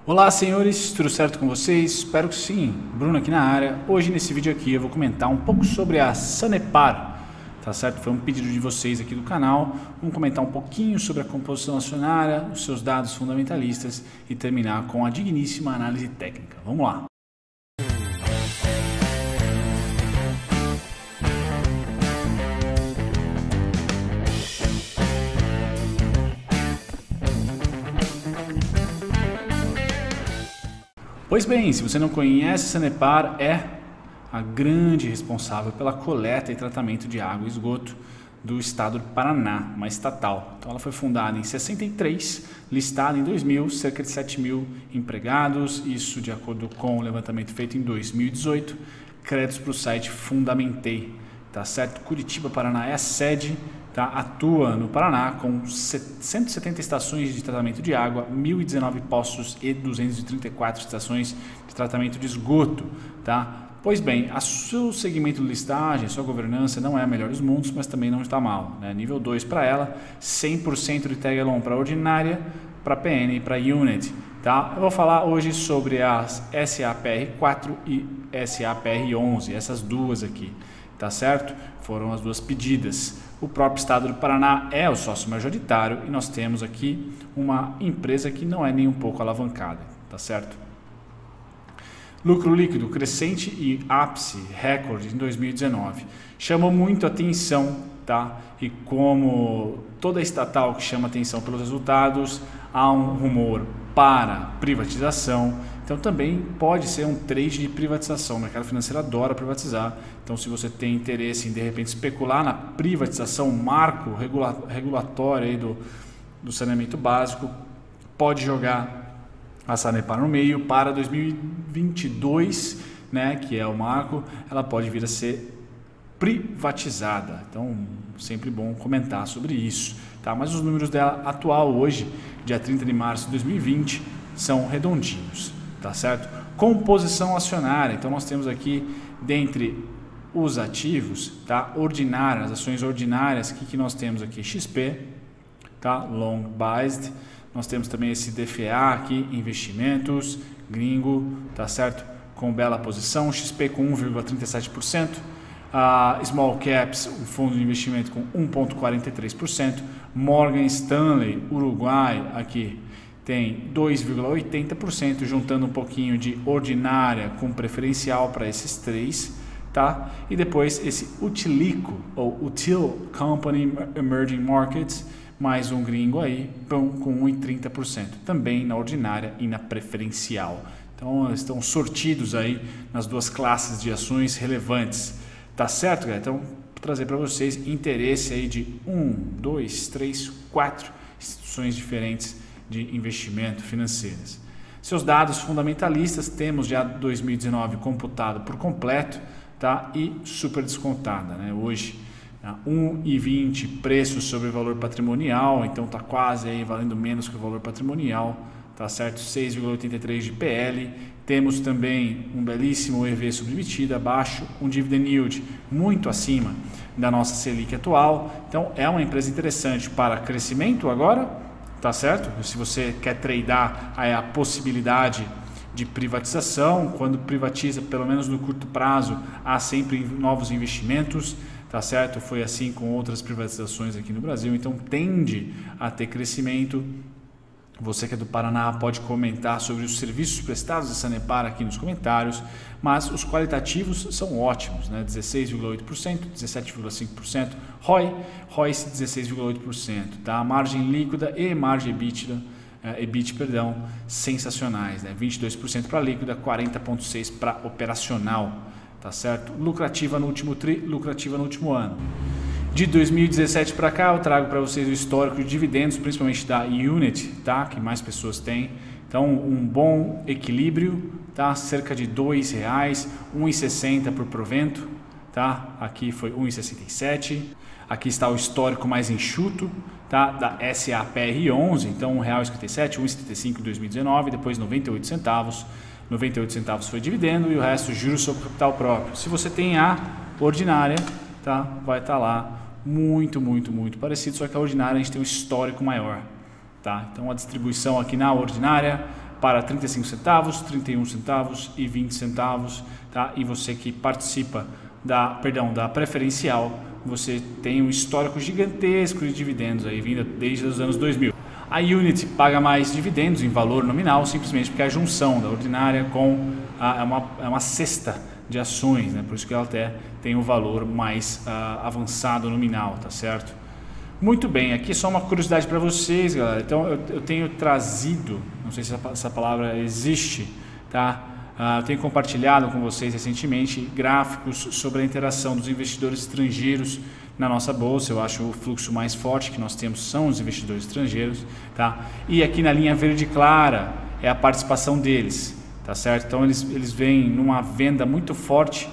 Olá senhores, tudo certo com vocês? Espero que sim. Bruno aqui na área. Hoje nesse vídeo aqui eu vou comentar um pouco sobre a Sanepar, tá certo? Foi um pedido de vocês aqui do canal. Vamos comentar um pouquinho sobre a composição acionária, os seus dados fundamentalistas e terminar com a digníssima análise técnica. Vamos lá. Pois bem, se você não conhece, a Sanepar é a grande responsável pela coleta e tratamento de água e esgoto do estado do Paraná, uma estatal. Então ela foi fundada em 63, listada em 2000, cerca de 7 mil empregados, isso de acordo com o levantamento feito em 2018, créditos para o site Fundamentei, tá certo? Curitiba, Paraná é a sede, tá? Atua no Paraná com 170 estações de tratamento de água, 1.019 postos e 234 estações de tratamento de esgoto, tá? Pois bem, o seu segmento de listagem, sua governança não é a melhor dos mundos, mas também não está mal, né? Nível 2 para ela, 100% de tag along para ordinária, para PN e para unit, tá? Eu vou falar hoje sobre as SAPR4 e SAPR11, essas duas aqui, tá certo? Foram as duas pedidas. O próprio estado do Paraná é o sócio majoritário e nós temos aqui uma empresa que não é nem um pouco alavancada, tá certo? Lucro líquido crescente e ápice recorde em 2019. Chamou muito atenção, tá? E como toda estatal que chama atenção pelos resultados, há um rumor para privatização. Então também pode ser um trade de privatização. O mercado financeiro adora privatizar. Então se você tem interesse em de repente especular na privatização, marco regulatório aí do saneamento básico, pode jogar a Sanepar no meio para 2022, né, que é o marco, ela pode vir a ser privatizada. Então, sempre bom comentar sobre isso, tá? Mas os números dela atual hoje, dia 30 de março de 2020, são redondinhos, tá certo? Composição acionária. Então, nós temos aqui dentre os ativos, tá? Ordinárias, ações ordinárias, o que nós temos aqui? XP, tá? Long Based. Nós temos também esse DFA aqui, investimentos, gringo, tá certo? Com bela posição, XP com 1,37%, Small Caps, o fundo de investimento com 1,43%, Morgan Stanley, Uruguai, aqui tem 2,80%, juntando um pouquinho de ordinária com preferencial para esses três, tá? E depois esse Utilico, ou Util Company Emerging Markets, mais um gringo aí, com 1,30%, também na ordinária e na preferencial. Então, estão sortidos aí nas duas classes de ações relevantes. Tá certo, galera? Então, vou trazer para vocês interesse aí de 4 instituições diferentes de investimento financeiras. Seus dados fundamentalistas, temos já 2019 computado por completo, tá? E super descontada, né? Hoje, 1,20 preço sobre valor patrimonial, então está quase aí valendo menos que o valor patrimonial, tá certo? 6,83 de PL. Temos também um belíssimo EV submetida abaixo, um dividend yield muito acima da nossa Selic atual. Então é uma empresa interessante para crescimento agora, tá certo? Se você quer tradear a possibilidade de privatização, quando privatiza, pelo menos no curto prazo, há sempre novos investimentos, tá certo? Foi assim com outras privatizações aqui no Brasil, então tende a ter crescimento. Você que é do Paraná pode comentar sobre os serviços prestados da Sanepar aqui nos comentários, mas os qualitativos são ótimos, né? 16,8%, 17,5%, ROI 16,8%, tá? Margem líquida e margem EBIT, sensacionais, né? 22% para líquida, 40,6% para operacional. Tá certo? Lucrativa no último lucrativa no último ano. De 2017 para cá, eu trago para vocês o histórico de dividendos, principalmente da Unit, tá? Que mais pessoas têm. Então, um bom equilíbrio, tá? Cerca de R$ 2,00, 1,60 por provento, tá? Aqui foi 1,67. Aqui está o histórico mais enxuto, tá? Da SAPR11, então R$ 1,57, 1,75 em 2019, depois 98 centavos. 98 centavos foi dividendo e o resto juros sobre capital próprio. Se você tem a ordinária, tá? Vai estar lá muito parecido, só que a ordinária a gente tem um histórico maior, tá? Então a distribuição aqui na ordinária para 35 centavos, 31 centavos e 20 centavos, tá? E você que participa da preferencial, você tem um histórico gigantesco de dividendos aí vindo desde os anos 2000. A Unity paga mais dividendos em valor nominal simplesmente porque a junção da ordinária com é uma cesta de ações, né? Por isso que ela até tem um valor mais avançado nominal, tá certo? Muito bem, aqui só uma curiosidade para vocês, galera. Então eu tenho trazido, não sei se essa palavra existe, tá? Eu tenho compartilhado com vocês recentemente gráficos sobre a interação dos investidores estrangeiros na nossa bolsa. Eu acho o fluxo mais forte que nós temos são os investidores estrangeiros, tá? E aqui na linha verde clara é a participação deles, tá certo? Então eles vêm numa venda muito forte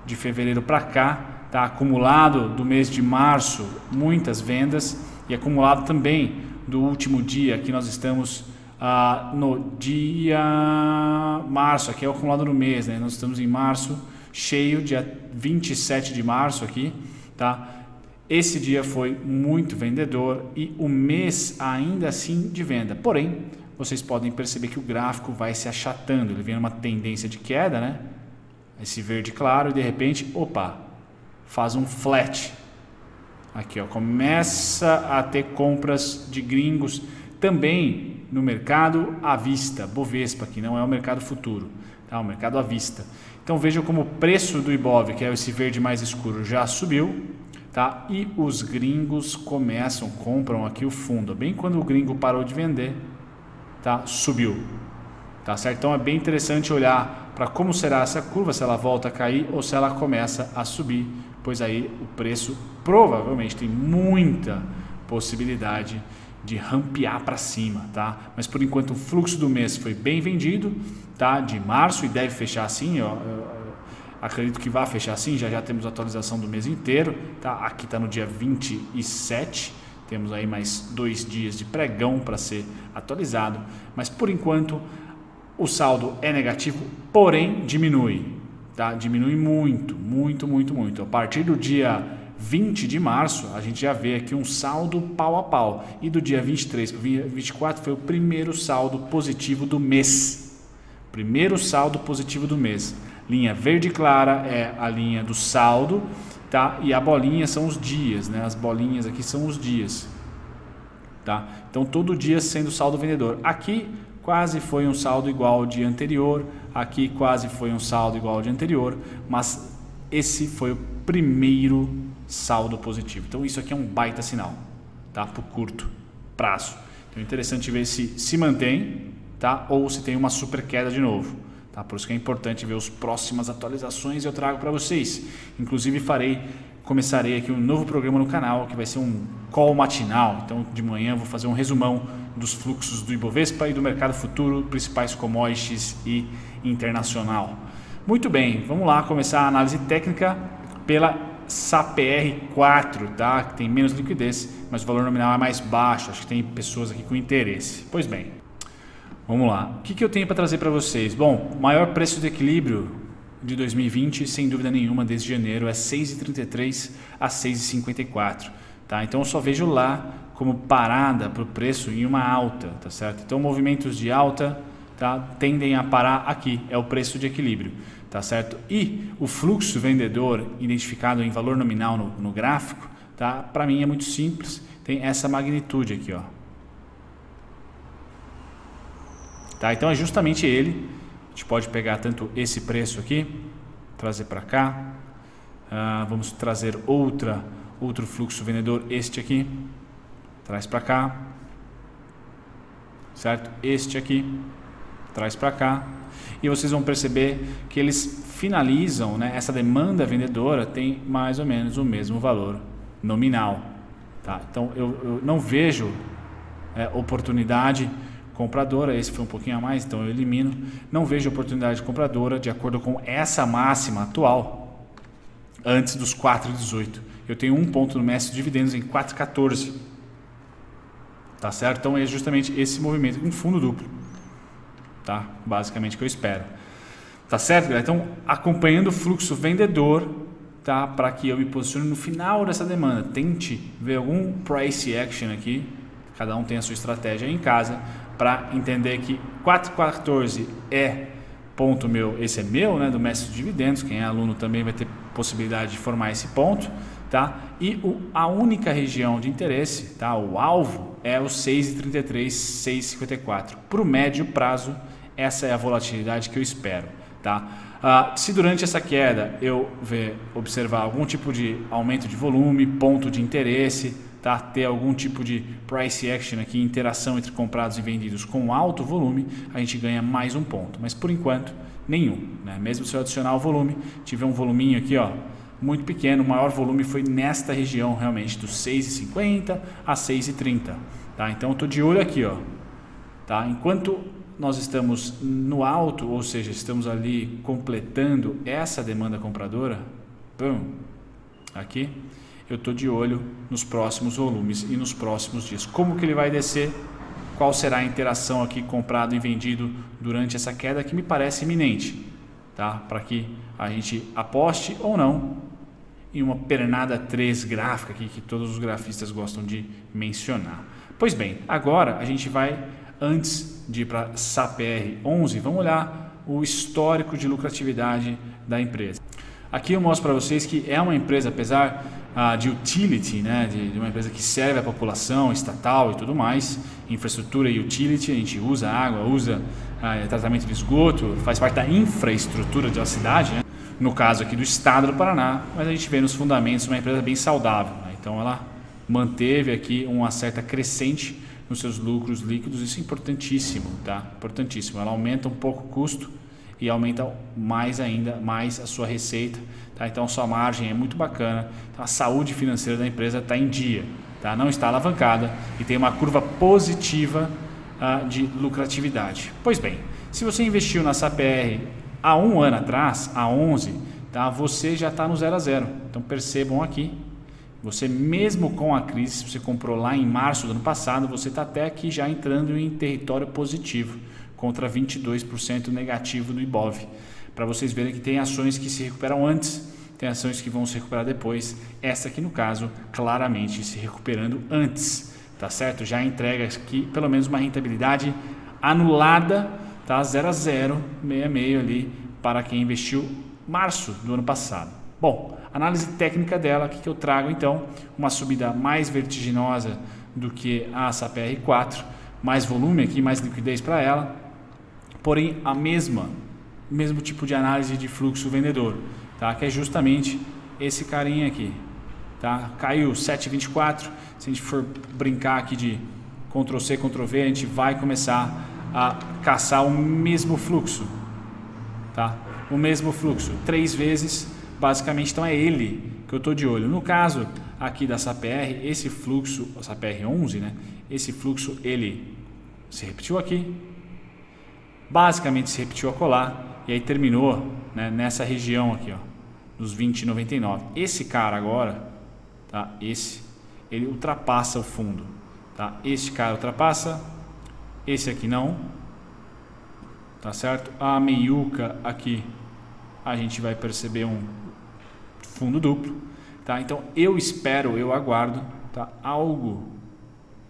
de fevereiro para cá, tá? Acumulado do mês de março muitas vendas e acumulado também do último dia. Aqui nós estamos no dia março, aqui é o acumulado no mês, né? Nós estamos em março cheio, dia 27 de março aqui, tá? Esse dia foi muito vendedor e o mês ainda assim de venda. Porém, vocês podem perceber que o gráfico vai se achatando, ele vem numa tendência de queda, né? Esse verde claro e de repente, opa, faz um flat. Aqui, ó, começa a ter compras de gringos também no mercado à vista, Bovespa, que não é o mercado futuro, tá? O mercado à vista. Então vejam como o preço do Ibov, que é esse verde mais escuro, já subiu, tá? E os gringos compram aqui o fundo, bem quando o gringo parou de vender, tá? Subiu, tá certo? Então é bem interessante olhar para como será essa curva, se ela volta a cair ou se ela começa a subir, pois aí o preço provavelmente tem muita possibilidade de rampear para cima, tá? Mas por enquanto o fluxo do mês foi bem vendido, tá? De março e deve fechar assim, ó. Eu acredito que vai fechar assim, já temos atualização do mês inteiro, tá? Aqui está no dia 27, temos aí mais 2 dias de pregão para ser atualizado, mas por enquanto o saldo é negativo, porém diminui, tá? Diminui muito. A partir do dia 20 de março, a gente já vê aqui um saldo pau a pau. E do dia 23 para o 24 foi o primeiro saldo positivo do mês. Primeiro saldo positivo do mês. Linha verde clara é a linha do saldo, tá? E a bolinha são os dias, né? As bolinhas aqui são os dias, tá? Então todo dia sendo saldo vendedor. Aqui quase foi um saldo igual ao dia anterior. Aqui quase foi um saldo igual ao dia anterior. Mas esse foi o primeiro saldo positivo. Então isso aqui é um baita sinal, tá? Para o curto prazo. Então é interessante ver se mantém, tá? Ou se tem uma super queda de novo, tá? Por isso que é importante ver as próximas atualizações e eu trago para vocês. Inclusive começarei aqui um novo programa no canal que vai ser um call matinal. Então de manhã eu vou fazer um resumão dos fluxos do Ibovespa e do mercado futuro, principais commodities e internacional. Muito bem, vamos lá começar a análise técnica pela SAPR4, tá? Que tem menos liquidez, mas o valor nominal é mais baixo. Acho que tem pessoas aqui com interesse. Pois bem, vamos lá. O que eu tenho para trazer para vocês? Bom, maior preço de equilíbrio de 2020, sem dúvida nenhuma, desde janeiro, é 6,33 a 6,54, tá? Então eu só vejo lá como parada para o preço em uma alta, tá certo? Então movimentos de alta, tá, tendem a parar aqui, é o preço de equilíbrio, tá certo? E o fluxo vendedor identificado em valor nominal no gráfico, tá, para mim é muito simples, tem essa magnitude aqui, ó. Tá, então é justamente ele. A gente pode pegar tanto esse preço aqui, trazer para cá, vamos trazer outro fluxo vendedor, este aqui, traz para cá, certo? Este aqui, traz para cá, e vocês vão perceber que eles finalizam, né? Essa demanda vendedora tem mais ou menos o mesmo valor nominal, tá? Então eu não vejo oportunidade compradora, esse foi um pouquinho a mais, então eu elimino, não vejo oportunidade compradora de acordo com essa máxima atual antes dos 4,18. Eu tenho um ponto no mestre de dividendos em 4,14, tá certo? Então é justamente esse movimento em fundo duplo, tá? Basicamente que eu espero, tá certo, galera? Então acompanhando o fluxo vendedor, tá? Para que eu me posicione no final dessa demanda, tente ver algum price action aqui, cada um tem a sua estratégia aí em casa, para entender que 4,14 é ponto meu, esse é meu, né, do mestre de dividendos. Quem é aluno também vai ter possibilidade de formar esse ponto, tá? E a única região de interesse, tá, o alvo, é o 6,33, 6,54. Para o médio prazo, essa é a volatilidade que eu espero, tá? Se durante essa queda eu observar algum tipo de aumento de volume, ponto de interesse, tá? Ter algum tipo de price action aqui, interação entre comprados e vendidos com alto volume, a gente ganha mais um ponto. Mas por enquanto, nenhum, né? Mesmo se eu adicionar o volume, tiver um voluminho aqui, ó, muito pequeno, o maior volume foi nesta região realmente, dos 6,50 a 6,30. Tá? Então eu estou de olho aqui, ó, tá? Enquanto nós estamos no alto, ou seja, estamos ali completando essa demanda compradora, aqui, eu estou de olho nos próximos volumes e nos próximos dias. Como que ele vai descer? Qual será a interação aqui comprado e vendido durante essa queda que me parece iminente, tá? Para que a gente aposte ou não em uma pernada 3 gráfica aqui que todos os grafistas gostam de mencionar. Pois bem, agora a gente vai, antes de ir para SAPR 11, vamos olhar o histórico de lucratividade da empresa. Aqui eu mostro para vocês que é uma empresa, apesar de utility, né, de uma empresa que serve a população, estatal e tudo mais, infraestrutura e utility, a gente usa água, usa tratamento de esgoto, faz parte da infraestrutura de uma cidade, né? No caso aqui do estado do Paraná, mas a gente vê nos fundamentos uma empresa bem saudável, né? Então ela manteve aqui uma certa crescente nos seus lucros líquidos, isso é importantíssimo, tá? Importantíssimo, ela aumenta um pouco o custo e aumenta mais ainda mais a sua receita, tá? Então a sua margem é muito bacana, então, a saúde financeira da empresa está em dia, tá? Não está alavancada e tem uma curva positiva de lucratividade. Pois bem, se você investiu na SAPR há um ano atrás, há 11, tá? Você já está no 0 a 0. Então percebam aqui, você mesmo com a crise, se você comprou lá em março do ano passado, você está até aqui já entrando em território positivo, contra 22% negativo do Ibov. Para vocês verem que tem ações que se recuperam antes, tem ações que vão se recuperar depois. Essa aqui no caso, claramente se recuperando antes, tá certo? Já entrega aqui pelo menos uma rentabilidade anulada, tá? 0 a 0, meio a meio ali para quem investiu março do ano passado. Bom, análise técnica dela, que eu trago então, uma subida mais vertiginosa do que a SAPR 4, mais volume aqui, mais liquidez para ela, porém a mesmo tipo de análise de fluxo vendedor, tá? Que é justamente esse carinha aqui, tá? Caiu 7,24, se a gente for brincar aqui de Ctrl+C, Ctrl+V, a gente vai começar a caçar o mesmo fluxo, tá? O mesmo fluxo, 3 vezes, basicamente, então é ele que eu estou de olho. No caso aqui da SAPR, esse fluxo, a SAPR 11, né? Esse fluxo, ele se repetiu aqui, basicamente se repetiu acolá, e aí terminou, né, nessa região aqui, ó, dos 20,99. Esse cara agora, tá? Ele ultrapassa o fundo, tá? Este cara ultrapassa, esse aqui não, tá certo? A meiuca aqui, a gente vai perceber um fundo duplo, tá? Então eu espero, eu aguardo, tá? Algo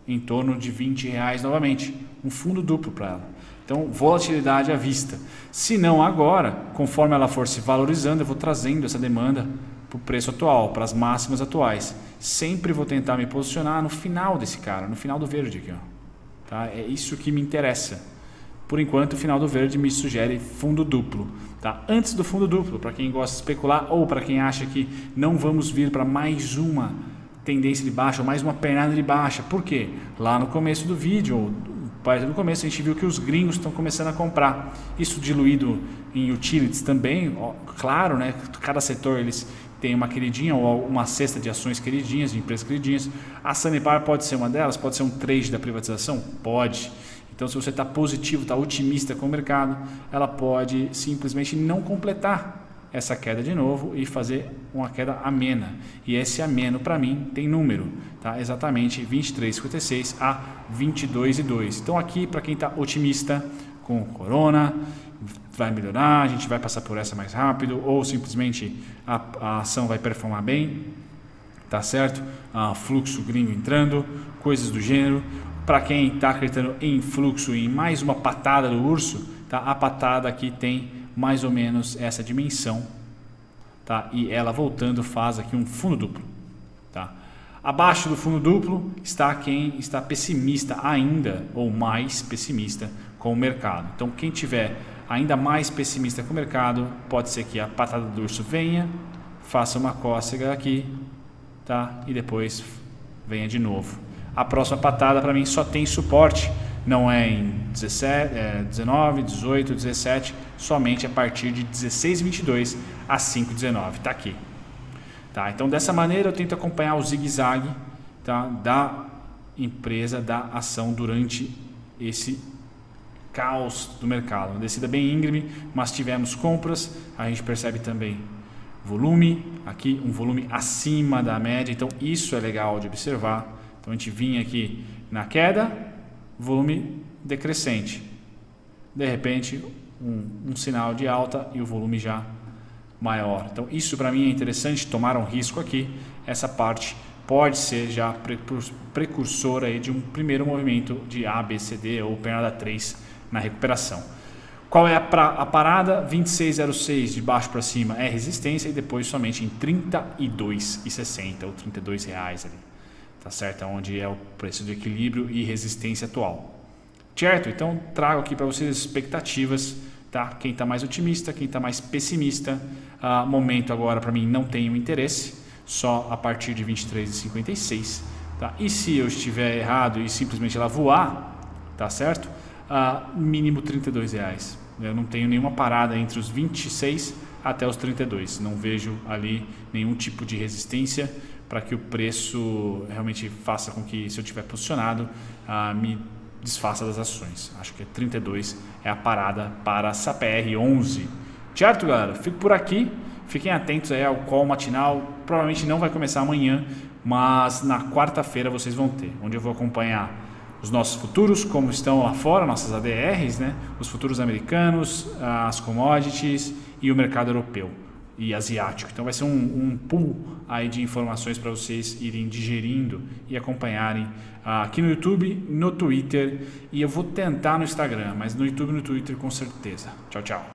em torno de R$20 novamente, um fundo duplo para ela. Então volatilidade à vista. Se não agora, conforme ela for se valorizando, eu vou trazendo essa demanda para o preço atual, para as máximas atuais. Sempre vou tentar me posicionar no final desse cara, no final do verde aqui, ó. Tá? É isso que me interessa. Por enquanto, o final do verde me sugere fundo duplo. Tá? Antes do fundo duplo, para quem gosta de especular ou para quem acha que não vamos vir para mais uma tendência de baixa ou mais uma pernada de baixa. Por quê? Lá no começo do vídeo, ou parte do começo, a gente viu que os gringos estão começando a comprar. Isso diluído em utilities também, ó, claro, né? Cada setor eles têm uma queridinha ou uma cesta de ações queridinhas, de empresas queridinhas. A Sanepar pode ser uma delas, pode ser um trade da privatização? Pode. Então, se você está positivo, está otimista com o mercado, ela pode simplesmente não completar essa queda de novo e fazer uma queda amena. E esse ameno, para mim, tem número, tá? Exatamente 23,56 a 22,2. Então, aqui, para quem está otimista com o corona, vai melhorar, a gente vai passar por essa mais rápido, ou simplesmente a ação vai performar bem, tá certo? Fluxo gringo entrando, coisas do gênero. para quem está acreditando em fluxo, em mais uma patada do urso, tá? A patada aqui tem mais ou menos essa dimensão, tá? E ela voltando faz aqui um fundo duplo, tá? Abaixo do fundo duplo está quem está pessimista ainda, ou mais pessimista com o mercado. Então quem tiver ainda mais pessimista com o mercado, pode ser que a patada do urso venha, faça uma cócega aqui, tá? E depois venha de novo. A próxima patada para mim só tem suporte, não é em 19, 18, 17, somente a partir de 16,22 a 5,19, tá aqui. Tá, então dessa maneira eu tento acompanhar o zigue-zague, tá, da empresa, da ação durante esse caos do mercado. Uma descida bem íngreme, mas tivemos compras, a gente percebe também volume, aqui um volume acima da média, então isso é legal de observar. Então a gente vinha aqui na queda, volume decrescente, de repente um sinal de alta e o volume já maior. Então isso para mim é interessante, tomar um risco aqui. Essa parte pode ser já precursora aí de um primeiro movimento de A, B, C, D ou pernada 3 na recuperação. Qual é a parada? 26,06 de baixo para cima é resistência e depois somente em 32,60 ou R$32 ali, tá certo? Onde é o preço de equilíbrio e resistência atual, certo? Então trago aqui para vocês as expectativas, tá? Quem está mais otimista, quem está mais pessimista. Momento agora para mim não tenho interesse, só a partir de 23,56, tá? E se eu estiver errado e simplesmente ela voar, tá certo? Mínimo R$32. Eu não tenho nenhuma parada entre os 26 até os 32. Não vejo ali nenhum tipo de resistência para que o preço realmente faça com que, se eu estiver posicionado, me desfaça das ações. Acho que 32 é a parada para essa PR11. Certo, galera? Fico por aqui. Fiquem atentos aí ao call matinal. Provavelmente não vai começar amanhã, mas na quarta-feira vocês vão ter, onde eu vou acompanhar os nossos futuros, como estão lá fora, nossas ADRs, né? Os futuros americanos, as commodities e o mercado europeu e asiático. Então vai ser um pool aí de informações para vocês irem digerindo e acompanharem aqui no YouTube, no Twitter, e eu vou tentar no Instagram, mas no YouTube e no Twitter com certeza. Tchau, tchau.